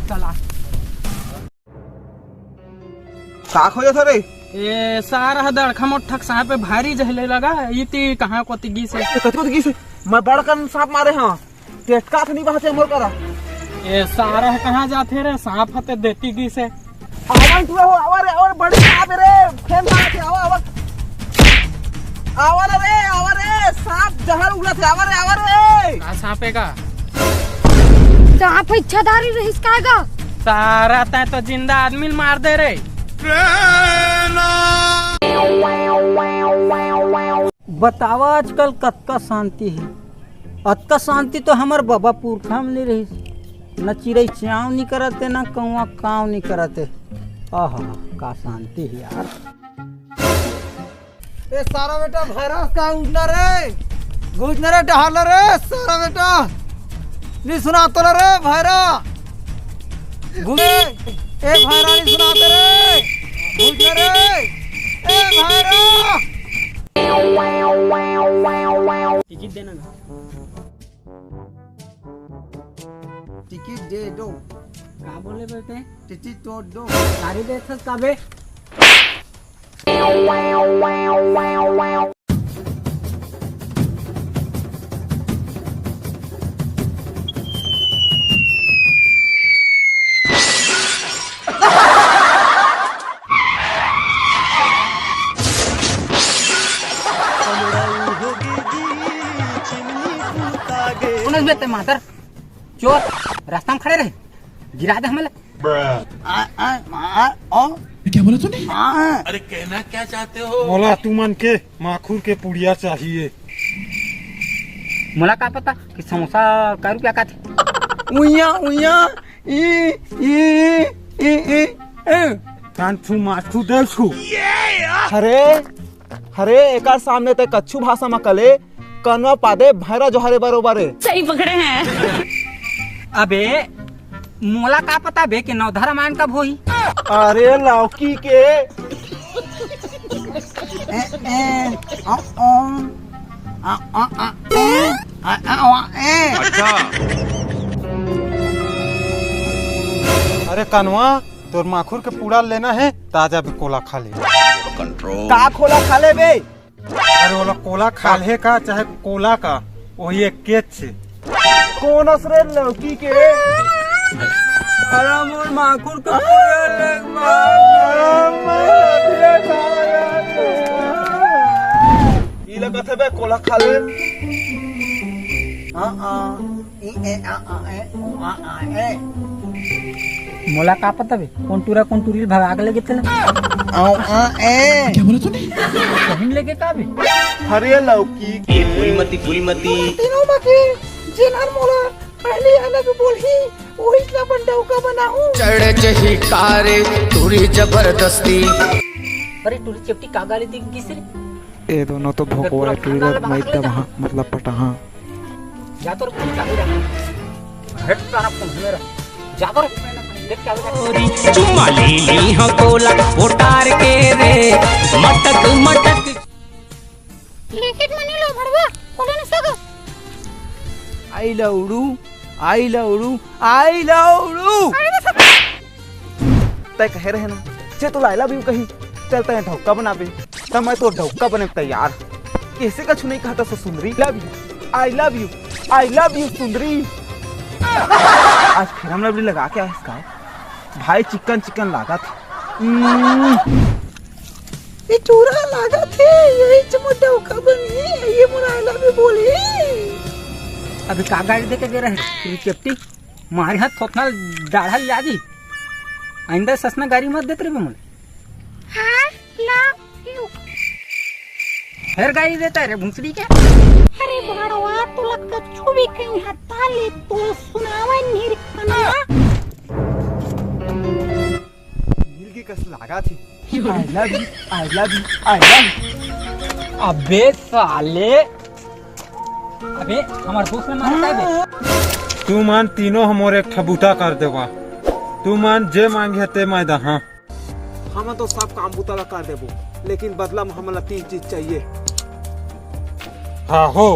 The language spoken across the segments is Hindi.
चला का खोजे था रे ए सारा दड़खा मोठक सांप पे भारी जहले लगा इती कहां को तिगी से कतको से मैं बड़कन सांप मारे हां टेटका थ नहीं बहते मोर करा ए सारा कहां जाथे रे सांप हते देती गी से आवन तू हो आवर और बड़ी सांप रे फेन मारते आवर रे सांप जहर उगला थे आवर रे का सांपे का सांप इच्छाधारी रहिस कागा सारा तै तो जिंदा आदमी मार दे रे बतावा आजकल कतका शांति है। अतका शांति तो हमार बाबा पुरखा में नहीं रही। न चिड़ै च्याव नहीं करते न कौआ काव नहीं करते। आहा का शांति है यार। ए सारा बेटा भैरस का उठना रे गुजना रे टहल रे सारा बेटा नहीं सुनाता रे भैरा ए भैरा नहीं सुनाते रे गुजना रे ए भैरा टिकट देना ना टिकट दे दो का बोले बेटे टिकट तो दो गाड़ी दे सकता बे बेटे मातर चोर रास्ता में खड़े रहे गिरा दे हमें क्या बोला तूने? अरे कहना क्या चाहते हो? बोला तू मन के माखूर के पुड़िया चाहिए। मला का पता कि समोसा का रुपया का थे उइया उइया ई कान छू माछू दे छू हरे हरे एका सामने ते कच्छु भाषा में कले कनवा पादे भैरा जो हरे बरोबर है सही पकड़े हैं। अबे मोला का पता बे कि नवधा रामायण कब होई अरे लौकी के अच्छा अरे कानवा तोर माखूर के पूड़ा लेना है ताजा भी कोला खा ले। कंट्रोल का खोला खा ले बे अरे बोला कोला खा ले का चाहे कोला का वही एक केच से कौन असरे लौकी के अरे मोर माखुर का ई लगत है बे कोला खा ले मोला का पता बे कौन टूरी भगा के लेके चले क्या बोला तूने? कहीं लेके का बे हरे लौकी फुलमती तीनों बाकी जिनहर मोला पहले अलग बोलही ओही ला बंडा का बनाऊं चढ़ जही कारे तुरी जबरदस्ती अरे टूरी चपटी का गाली दी किसरे ए दोनों तो भोकवा टूरी मैदा वहां मतलब पटहा जा तो फोन चालू रख हेड तारा फोन मेरा जा तो देख क्या चुम्मा ले ली हो कोला उतार के रे मटक मटक लिखित मनी लो भड़वा कोने न सगो आई लौड़ू तय कह रहे ना चे तो लाइला भी कही चलता है ढौका बना पे तब मैं तो ढौका बने तैयार कैसे कछु नहीं कहता सो सुंदरी आई लव यू सुंदरी आज फिर हम लवली लगा के आए इसका भाई चिकन लागा था ये चूरा लागा थे यही चमो ढौका बनी ये मुराइला भी बोली अभी का गाड़ी देके दे रहे टूरी चपटी मारे हाथ थोथना दाढ़ा लिया जी आइंदा ससना गाड़ी मत देते रे मोले हां लव यू फिर गाड़ी देता है रे भूसड़ी के अरे भड़वा तू लगता छुबी कहीं हत्ता ले तू सुनावा निरकना दिल की कस लागा थी आई लव यू अबे साले अबे हमार दोस्त ने मारता है बे तू मान तीनों हमोर एक ठबूटा कर देवा तू मान जे मांगे ते मैं दहा हम तो सब काम बुतला कर देबो लेकिन बदला में हमला 3 चीज चाहिए हाँ हो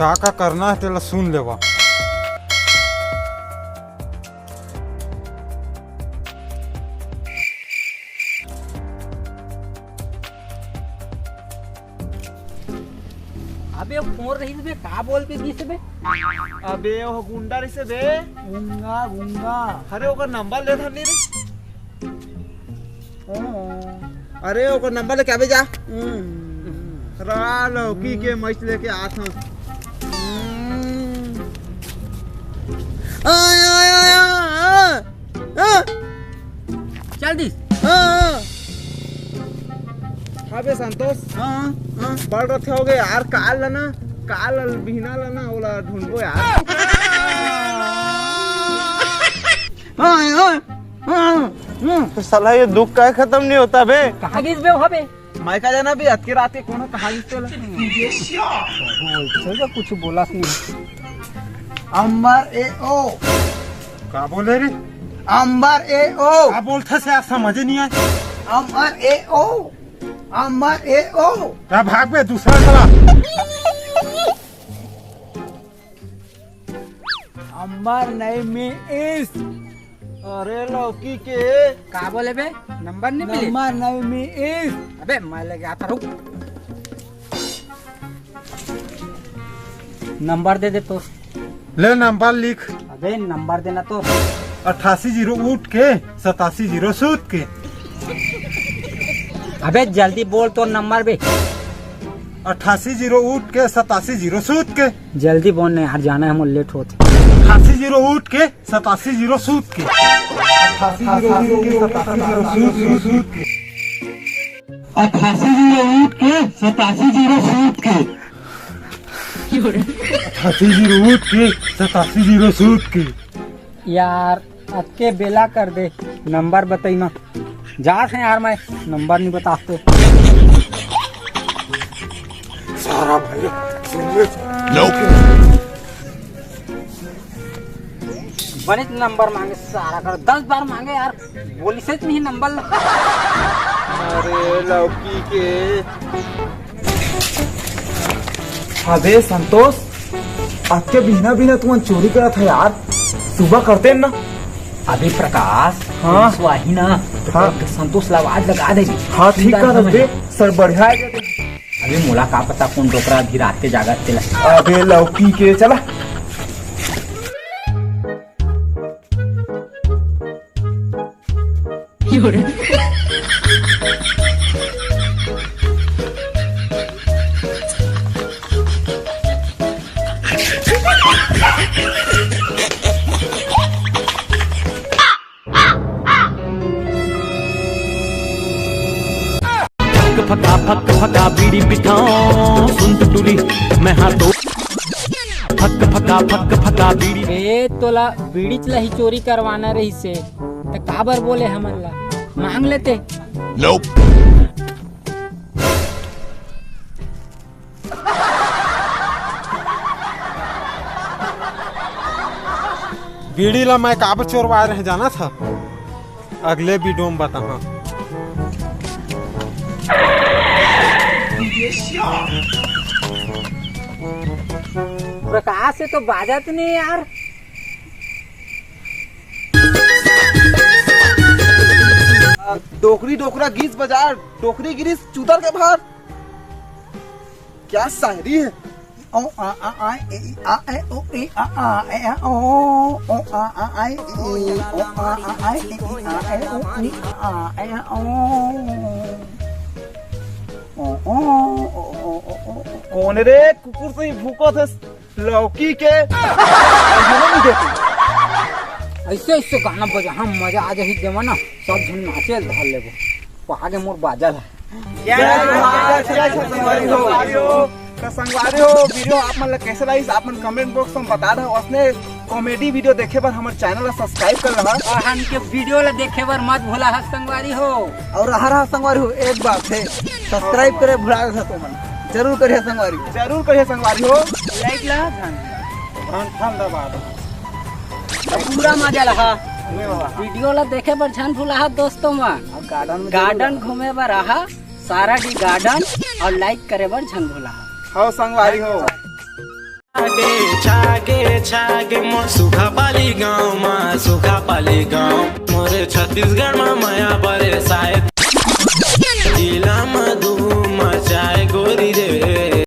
का करना है तेला सुन लेवा अबे वो फोन रही बे का बोल के दिस बे अबे ओ गुंडा रे से बे गूंगा गूंगा अरे ओकर नंबर ले धरनी रे अरे ओकर नंबर लेके आबे जा रा लौकी के मछ लेके आत हूं आय आय आय चल दिस हाँ बे संतोष बड़ रथे हो गए यार काल लना काल बिहना लना ओला ढूंढबो यार तो साला ये दुख का खत्म नहीं होता बे कहां गिस बे हबे मैं का जाना बे अत के रात के कोनो कहां गिसते चल कुछ बोला नहीं अंबर ए ओ का बोले रे अंबर ए ओ का बोलता से आप समझ नहीं आए अंबर ए ओ अंबर ए ओ क्या भाग बे दूसरा चला अंबर नहीं में इस अरे लौकी के का बोले बे नंबर नहीं मिले नंबर नहीं में इस अबे मैं लेके आता रुक नंबर दे दे तो ले नंबर लिख अबे नंबर देना तो 88 उठ के 87 सूत के अबे जल्दी बोल तो नंबर बे 88 उठ के 87 सूत के जल्दी बोल नहीं यार जाना है हम लेट होते 88 उठ के 87 सूत के 88 उठ के 87 सूत के 88 उठ के 87 सूत के 88 उठ के 87 सूत के यार अक्के बेला कर दे नंबर बताई ना जात है यार मैं नंबर नहीं बताते सारा भैया बड़े नंबर मांगे सारा कर 10 बार मांगे यार बोली से नहीं नंबर अरे लौकी के अबे संतोष आज के बिना बिना तुम चोरी करा था यार सुबह करते ना अभी प्रकाश हाँ। स्वाही ना तो हाँ। संतोष आवाज लगा देगी हाँ ठीक कर बे सर बढ़िया अभी मोला का पता कौन डोकरा अभी रात के जागत चला अबे लौकी के चला फका फक फका बीड़ी बिठाओ सुन टुटुरी मैं हाथों फक फका बीड़ी ए तोला बीड़ी चला ही चोरी करवाना रही से तो काबर बोले हमन ला मांग लेते बीड़ी ला मैं काबर चोरवा रहे जाना था अगले वीडियो में बता प्रकाश से तो बाजत नहीं यार डोकरी डोकरा गीस बाजार डोकरी गिरीस चूतर के बाहर क्या शायरी है ओ आ आ आ ए आ ए ओ ए आ आ ए आ ओ आ आ ए ओ आ आ ए आ ए ओ ए आ ए ओ कौन रे कुकुर से ही भूको थे लौकी के नहीं देते ऐसे ऐसे गाना बजा हम मजा आ जाही देवा ना सब झन नाचे धर लेबो आगे मोर बाजल संगवारी हो वीडियो आप मन कैसे लगी आप मन कमेंट बॉक्स में बता दो उसने कॉमेडी वीडियो देखे बर हमारे चैनल ला सब्सक्राइब कर रहा और हम के वीडियो ला देखे बर मत भूला है संगवारी हो और रहा संगवारी हो एक बात है सब्सक्राइब करे भुला था तो मन जरूर करिए संगवारी हो लाइक ला धन दबा दो पूरा मजा लगा वीडियो ला देखे बर झन भूला है दोस्तों मन गार्डन घूमे बर रहा सारा डी गार्डन और लाइक करे बर झन भूला हो संगवारी हो छागे मोर सुखा पाली गाँव मोर छत्तीसगढ़ में माया बरे सायद